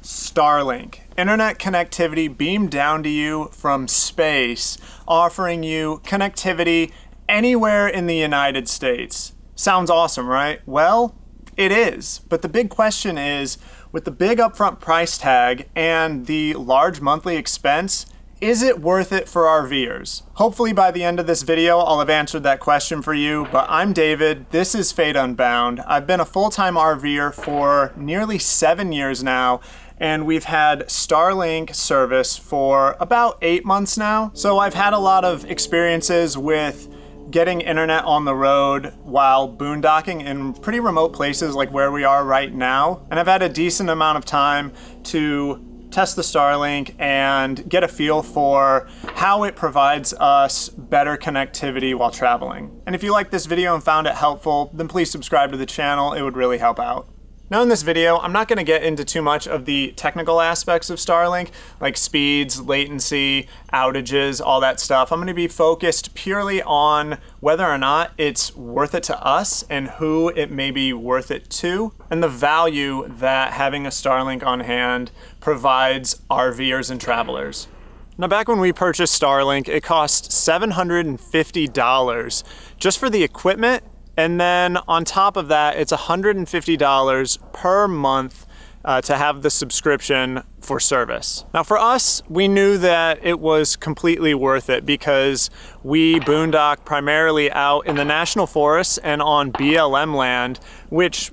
Starlink, internet connectivity beamed down to you from space, offering you connectivity anywhere in the United States. Sounds awesome, right? Well, it is. But the big question is, with the big upfront price tag and the large monthly expense, is it worth it for RVers? Hopefully by the end of this video, I'll have answered that question for you, but I'm David, this is Unbound. I've been a full-time RVer for nearly 7 years now, and we've had Starlink service for about 8 months now. So I've had a lot of experiences with getting internet on the road while boondocking in pretty remote places like where we are right now. And I've had a decent amount of time to test the Starlink and get a feel for how it provides us better connectivity while traveling. And if you liked this video and found it helpful, then please subscribe to the channel. It would really help out. Now in this video, I'm not going to get into too much of the technical aspects of Starlink, like speeds, latency, outages, all that stuff. I'm going to be focused purely on whether or not it's worth it to us and who it may be worth it to, and the value that having a Starlink on hand provides RVers and travelers. Now back when we purchased Starlink, it cost $750 just for the equipment. And then on top of that, it's $150 per month to have the subscription for service. Now for us, we knew that it was completely worth it because we boondock primarily out in the national forests and on BLM land, which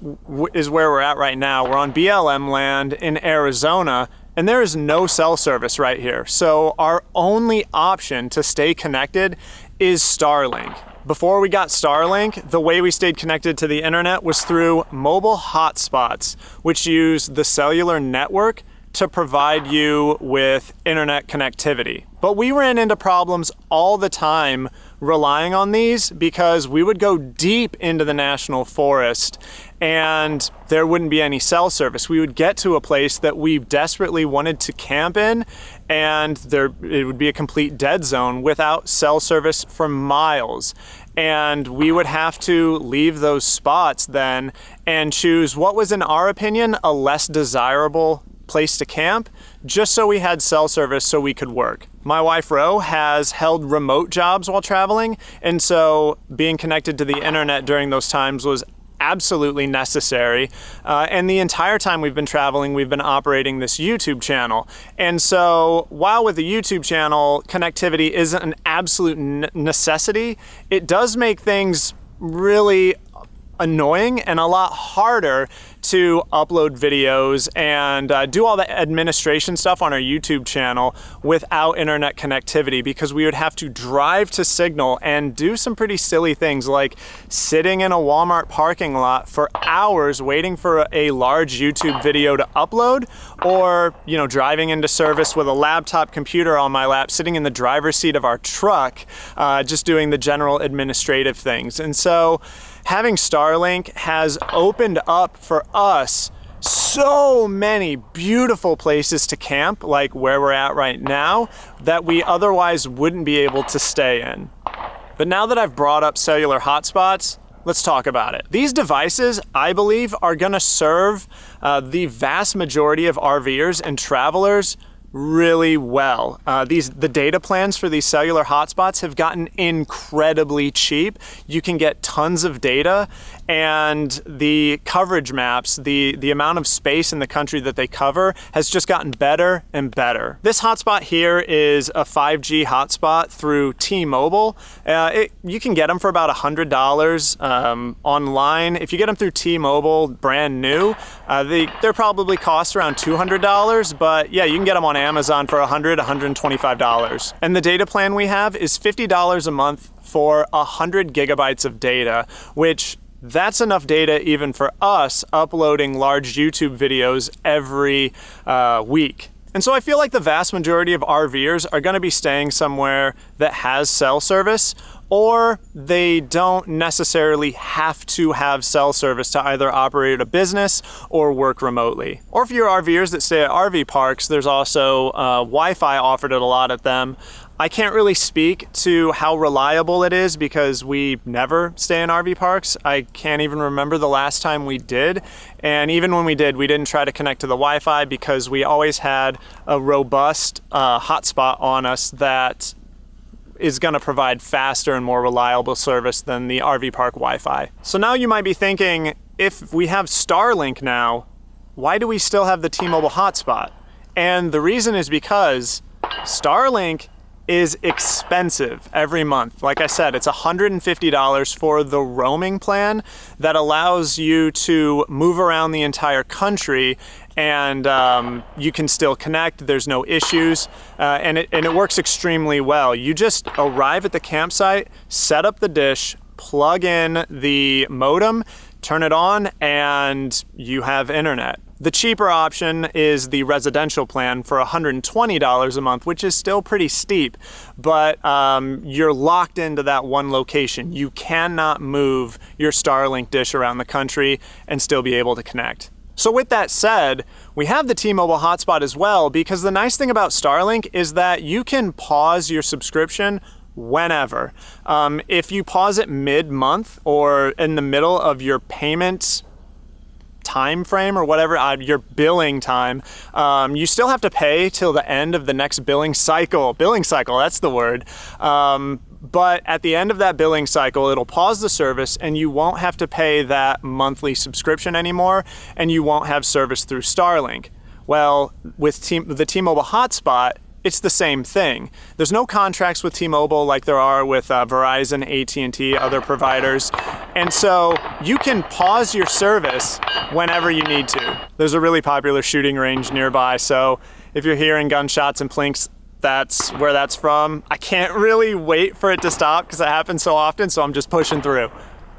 is where we're at right now. We're on BLM land in Arizona, and there is no cell service right here. So our only option to stay connected is Starlink. Before we got Starlink, the way we stayed connected to the internet was through mobile hotspots, which use the cellular network to provide you with internet connectivity. But we ran into problems all the time relying on these because we would go deep into the national forest and there wouldn't be any cell service. We would get to a place that we desperately wanted to camp in and it would be a complete dead zone without cell service for miles. And we would have to leave those spots then and choose what was, in our opinion, a less desirable place to camp, just so we had cell service so we could work. My wife Ro has held remote jobs while traveling, and so being connected to the internet during those times was absolutely necessary. And the entire time we've been traveling, we've been operating this YouTube channel. And so while with the YouTube channel, connectivity isn't an absolute necessity, it does make things really annoying and a lot harder to upload videos and do all the administration stuff on our YouTube channel without internet connectivity, because we would have to drive to Signal and do some pretty silly things like sitting in a Walmart parking lot for hours waiting for a large YouTube video to upload, or driving into service with a laptop computer on my lap, sitting in the driver's seat of our truck, just doing the general administrative things. And so having Starlink has opened up for us so many beautiful places to camp, like where we're at right now, that we otherwise wouldn't be able to stay in. But now that I've brought up cellular hotspots, let's talk about it. These devices, I believe, are gonna serve the vast majority of RVers and travelers really well. The data plans for these cellular hotspots have gotten incredibly cheap. You can get tons of data, and the coverage maps, the amount of space in the country that they cover has just gotten better and better. This hotspot here is a 5G hotspot through T-Mobile. You can get them for about $100 online. If you get them through T-Mobile brand new, they're probably cost around $200, but yeah, you can get them on Amazon for $100, $125. And the data plan we have is $50 a month for 100 gigabytes of data, which that's enough data even for us uploading large YouTube videos every week. And so I feel like the vast majority of RVers are going to be staying somewhere that has cell service, or they don't necessarily have to have cell service to either operate a business or work remotely. Or if you're RVers that stay at RV parks, there's also Wi-Fi offered at a lot of them. I can't really speak to how reliable it is because we never stay in RV parks. I can't even remember the last time we did. And even when we did, we didn't try to connect to the Wi-Fi because we always had a robust hotspot on us that is going to provide faster and more reliable service than the RV park Wi-Fi. So now you might be thinking, if we have Starlink now, why do we still have the T-Mobile hotspot? And the reason is because Starlink is expensive every month. Like I said, it's $150 for the roaming plan that allows you to move around the entire country, and you can still connect. There's no issues, and it works extremely well. You just arrive at the campsite, set up the dish, plug in the modem, turn it on, and you have internet. The cheaper option is the residential plan for $120 a month, which is still pretty steep, but you're locked into that one location. You cannot move your Starlink dish around the country and still be able to connect. So with that said, we have the T-Mobile hotspot as well, because the nice thing about Starlink is that you can pause your subscription whenever. If you pause it mid-month or in the middle of your payment time frame or whatever, your billing time, you still have to pay till the end of the next billing cycle. Billing cycle, that's the word. But at the end of that billing cycle, it'll pause the service and you won't have to pay that monthly subscription anymore, and you won't have service through Starlink. Well, with the T-Mobile hotspot, it's the same thing. There's no contracts with T-Mobile like there are with Verizon, AT&T, other providers. And so you can pause your service whenever you need to. There's a really popular shooting range nearby, so if you're hearing gunshots and plinks, that's where that's from. I can't really wait for it to stop because it happens so often, so I'm just pushing through.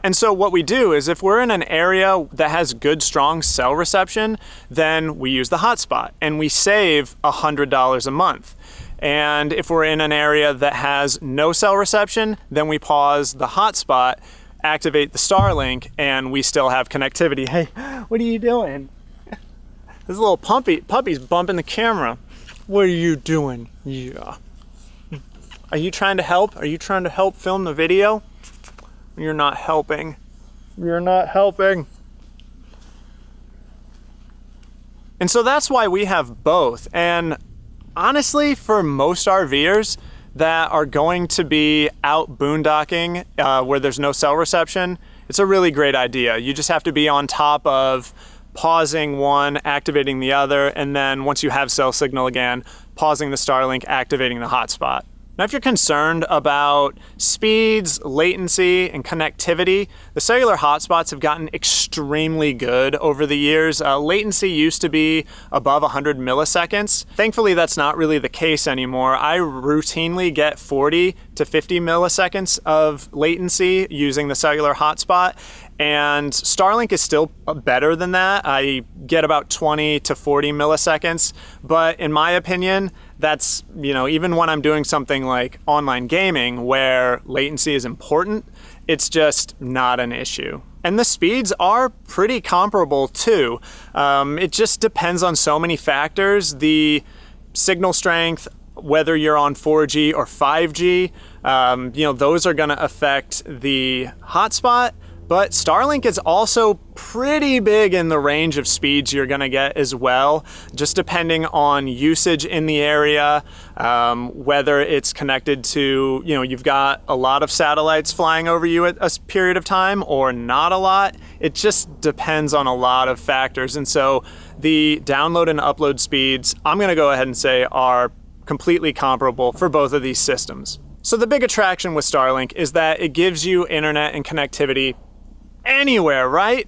And so what we do is, if we're in an area that has good, strong cell reception, then we use the hotspot and we save $100 a month. And if we're in an area that has no cell reception, then we pause the hotspot, activate the Starlink, and we still have connectivity. Hey, what are you doing? This little puppy's bumping the camera. What are you doing? Yeah. Are you trying to help? Are you trying to help film the video? You're not helping. You're not helping. And so that's why we have both. And honestly, for most RVers that are going to be out boondocking where there's no cell reception, it's a really great idea. You just have to be on top of pausing one, activating the other, and then once you have cell signal again, pausing the Starlink, activating the hotspot. Now, if you're concerned about speeds, latency, and connectivity, the cellular hotspots have gotten extremely good over the years. Latency used to be above 100 milliseconds. Thankfully, that's not really the case anymore. I routinely get 40 to 50 milliseconds of latency using the cellular hotspot, and Starlink is still better than that. I get about 20 to 40 milliseconds, but in my opinion, that's, even when I'm doing something like online gaming where latency is important, it's just not an issue. And the speeds are pretty comparable too. It just depends on so many factors. The signal strength, whether you're on 4G or 5G, those are gonna affect the hotspot. But Starlink is also pretty big in the range of speeds you're gonna get as well, just depending on usage in the area, whether it's connected to, you've got a lot of satellites flying over you at a period of time or not a lot. It just depends on a lot of factors. And so the download and upload speeds, I'm gonna go ahead and say, are completely comparable for both of these systems. So the big attraction with Starlink is that it gives you internet and connectivity anywhere, right?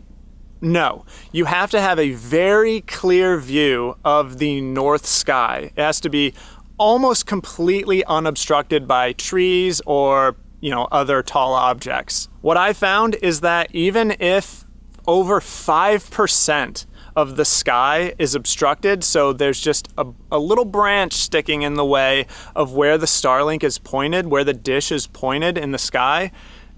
No, you have to have a very clear view of the north sky. It has to be almost completely unobstructed by trees or, other tall objects. What I found is that even if over 5% of the sky is obstructed, so there's just a little branch sticking in the way of where the Starlink is pointed, where the dish is pointed in the sky,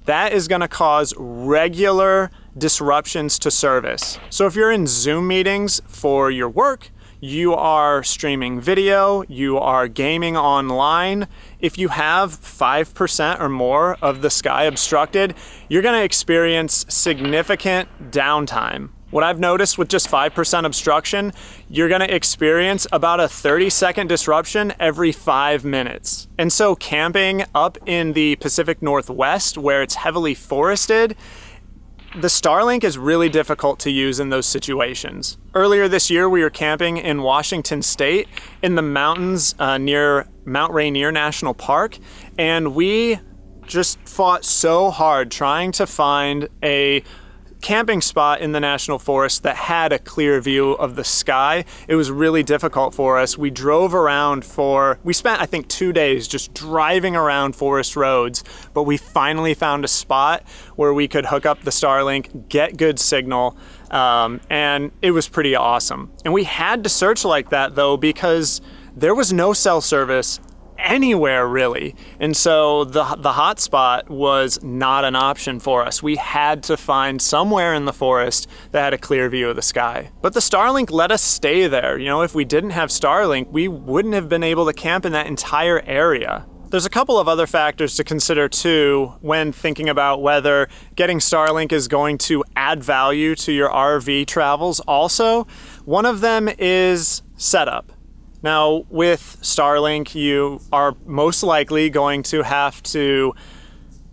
that is going to cause regular disruptions to service. So if you're in Zoom meetings for your work, you are streaming video, you are gaming online. If you have 5% or more of the sky obstructed, you're going to experience significant downtime. What I've noticed with just 5% obstruction, you're going to experience about a 30-second disruption every 5 minutes. And so camping up in the Pacific Northwest, where it's heavily forested, the Starlink is really difficult to use in those situations. Earlier this year, we were camping in Washington State in the mountains near Mount Rainier National Park, and we just fought so hard trying to find a camping spot in the national forest that had a clear view of the sky. It was really difficult for us. We drove around we spent I think 2 days just driving around forest roads, but we finally found a spot where we could hook up the Starlink, get good signal, and it was pretty awesome. And we had to search like that though, because there was no cell service anywhere really. And so the hotspot was not an option for us. We had to find somewhere in the forest that had a clear view of the sky. But the Starlink let us stay there. You know, if we didn't have Starlink, we wouldn't have been able to camp in that entire area. There's a couple of other factors to consider too when thinking about whether getting Starlink is going to add value to your RV travels also. One of them is setup. Now, with Starlink, you are most likely going to have to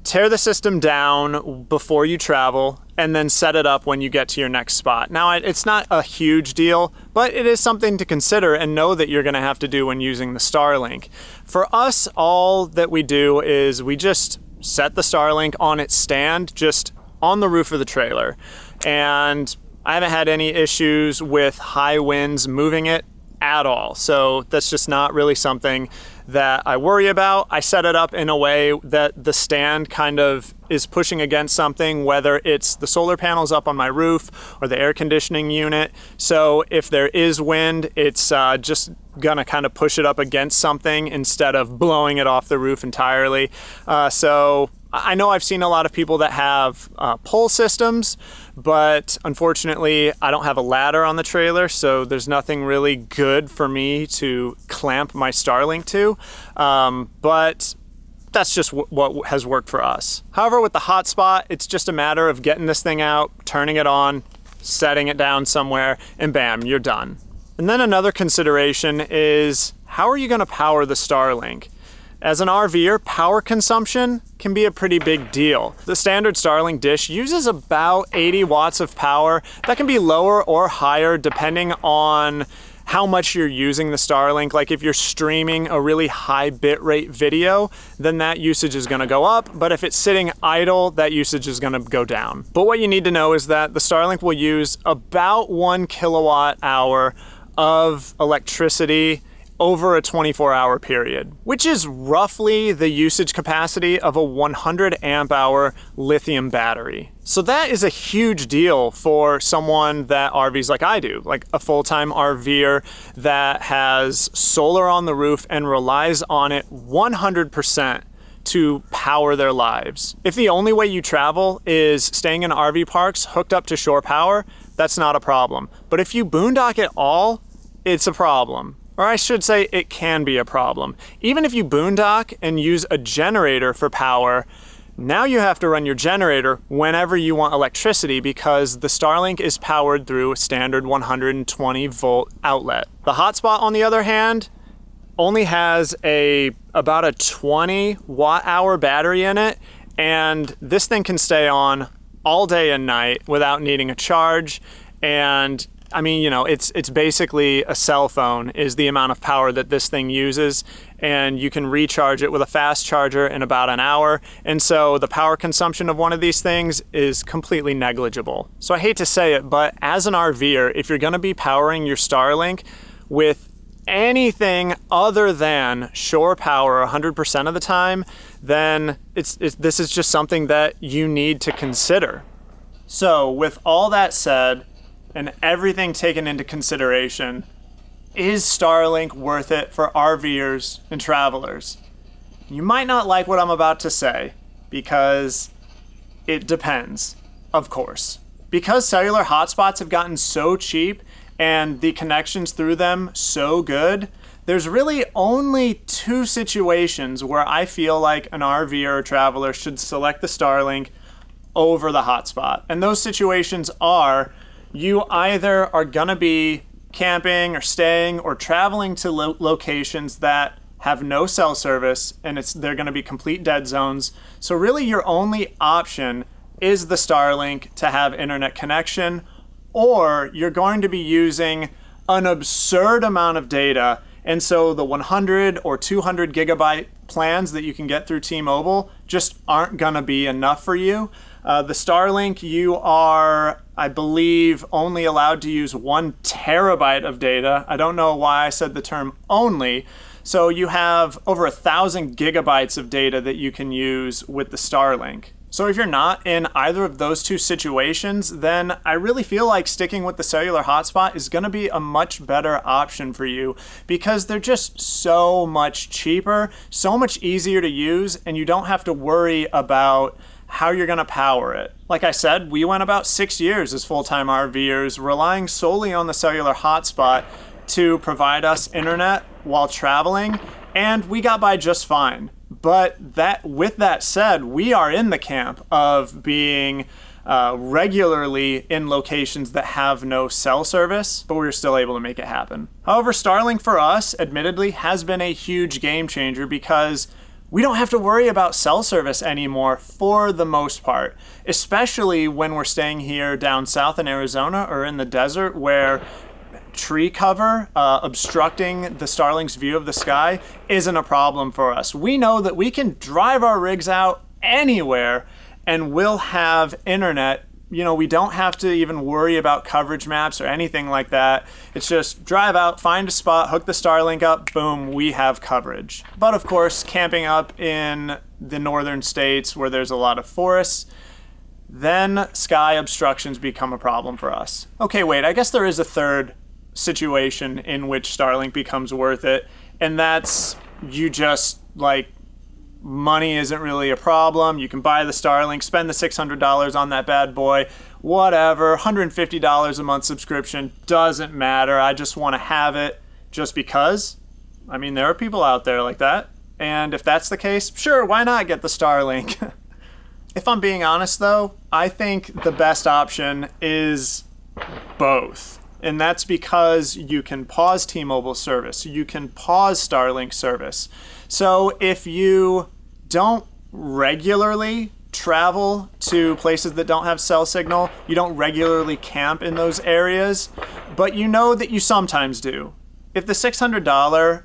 tear the system down before you travel and then set it up when you get to your next spot. Now, it's not a huge deal, but it is something to consider and know that you're going to have to do when using the Starlink. For us, all that we do is we just set the Starlink on its stand, just on the roof of the trailer. And I haven't had any issues with high winds moving it at all. So that's just not really something that I worry about. I set it up in a way that the stand kind of is pushing against something, whether it's the solar panels up on my roof or the air conditioning unit. So if there is wind, it's just gonna kind of push it up against something instead of blowing it off the roof entirely. So I know I've seen a lot of people that have pole systems, but unfortunately I don't have a ladder on the trailer, so there's nothing really good for me to clamp my Starlink to, but that's just what has worked for us. However, with the hotspot, it's just a matter of getting this thing out, turning it on, setting it down somewhere, and bam, you're done. And then another consideration is, how are you going to power the Starlink? As an RVer, power consumption can be a pretty big deal. The standard Starlink dish uses about 80 watts of power. That can be lower or higher depending on how much you're using the Starlink. Like if you're streaming a really high bitrate video, then that usage is gonna go up. But if it's sitting idle, that usage is gonna go down. But what you need to know is that the Starlink will use about 1 kilowatt hour of electricity over a 24-hour period, which is roughly the usage capacity of a 100 amp hour lithium battery. So that is a huge deal for someone that RVs like I do, like a full-time RVer that has solar on the roof and relies on it 100% to power their lives. If the only way you travel is staying in RV parks hooked up to shore power, that's not a problem. But if you boondock at all, it's a problem. Or I should say it can be a problem. Even if you boondock and use a generator for power, now you have to run your generator whenever you want electricity because the Starlink is powered through a standard 120 volt outlet. The hotspot, on the other hand, only has about a 20 watt hour battery in it, and this thing can stay on all day and night without needing a charge. And I mean, you know, it's basically a cell phone is the amount of power that this thing uses, and you can recharge it with a fast charger in about an hour. And so the power consumption of one of these things is completely negligible. So I hate to say it, but as an RVer, if you're gonna be powering your Starlink with anything other than shore power 100% of the time, then this is just something that you need to consider. So with all that said, and everything taken into consideration, is Starlink worth it for RVers and travelers? You might not like what I'm about to say because it depends, of course. Because cellular hotspots have gotten so cheap and the connections through them so good, there's really only 2 situations where I feel like an RVer or traveler should select the Starlink over the hotspot. And those situations are, you either are gonna be camping or staying or traveling to locations that have no cell service, and they're gonna be complete dead zones. So really your only option is the Starlink to have internet connection, or you're going to be using an absurd amount of data. And so the 100 or 200 gigabyte plans that you can get through T-Mobile just aren't gonna be enough for you. The Starlink, you are, I believe, only allowed to use 1 terabyte of data. I don't know why I said the term only. So you have over 1,000 gigabytes of data that you can use with the Starlink. So if you're not in either of those 2 situations, then I really feel like sticking with the cellular hotspot is gonna be a much better option for you, because they're just so much cheaper, so much easier to use, and you don't have to worry about how you're gonna power it. Like I said, we went about 6 years as full-time RVers relying solely on the cellular hotspot to provide us internet while traveling, and we got by just fine. But with that said, we are in the camp of being regularly in locations that have no cell service, but we're still able to make it happen. However, Starlink for us, admittedly, has been a huge game changer, because we don't have to worry about cell service anymore for the most part, especially when we're staying here down south in Arizona or in the desert, where tree cover obstructing the Starlink's view of the sky isn't a problem for us. We know that we can drive our rigs out anywhere and we'll have internet. You know, we don't have to even worry about coverage maps or anything like that. It's just drive out, find a spot, hook the Starlink up, boom, we have coverage. But of course, camping up in the northern states where there's a lot of forests, then sky obstructions become a problem for us. Okay, wait, I guess there is a third situation in which Starlink becomes worth it, and that's you just like, money isn't really a problem. You can buy the Starlink, spend the $600 on that bad boy, whatever, $150 a month subscription, doesn't matter. I just want to have it just because. I mean, there are people out there like that, and if that's the case, sure, why not get the Starlink? If I'm being honest though, I think the best option is both. And that's because you can pause T-Mobile service, you can pause Starlink service. So if you don't regularly travel to places that don't have cell signal, you don't regularly camp in those areas, but you know that you sometimes do. If the $600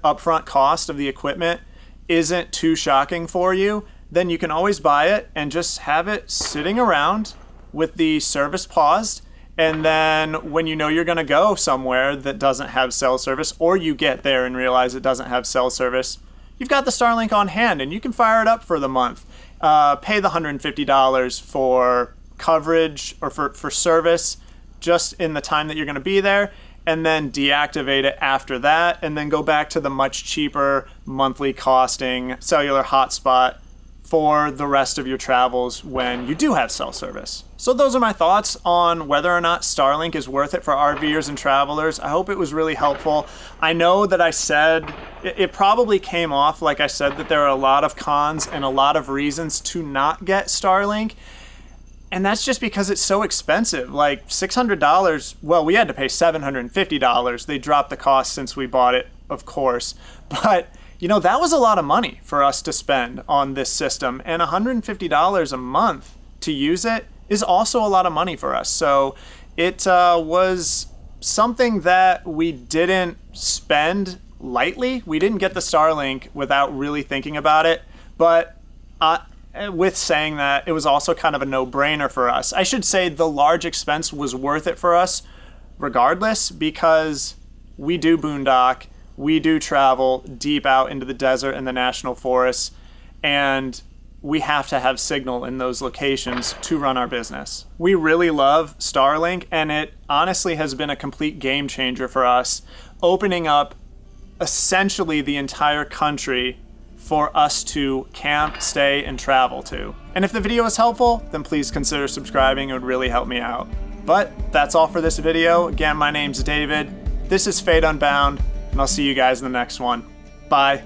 upfront cost of the equipment isn't too shocking for you, then you can always buy it and just have it sitting around with the service paused. And then when you know you're gonna go somewhere that doesn't have cell service, or you get there and realize it doesn't have cell service, you've got the Starlink on hand and you can fire it up for the month. Pay the $150 for coverage or for service just in the time that you're gonna be there, and then deactivate it after that, and then go back to the much cheaper monthly costing cellular hotspot for the rest of your travels when you do have cell service. So those are my thoughts on whether or not Starlink is worth it for RVers and travelers. I hope it was really helpful. I know that I said, it probably came off like I said that there are a lot of cons and a lot of reasons to not get Starlink. And that's just because it's so expensive. Like $600, well, we had to pay $750. They dropped the cost since we bought it, of course. But you know, that was a lot of money for us to spend on this system, and $150 a month to use it is also a lot of money for us. So it was something that we didn't spend lightly. We didn't get the Starlink without really thinking about it, but with saying that, it was also kind of a no-brainer for us. I should say the large expense was worth it for us regardless, because we do boondock. We do travel deep out into the desert and the national forests, and we have to have signal in those locations to run our business. We really love Starlink, and it honestly has been a complete game changer for us, opening up essentially the entire country for us to camp, stay, and travel to. And if the video was helpful, then please consider subscribing. It would really help me out. But that's all for this video. Again, my name's David. This is Fate Unbound, and I'll see you guys in the next one. Bye.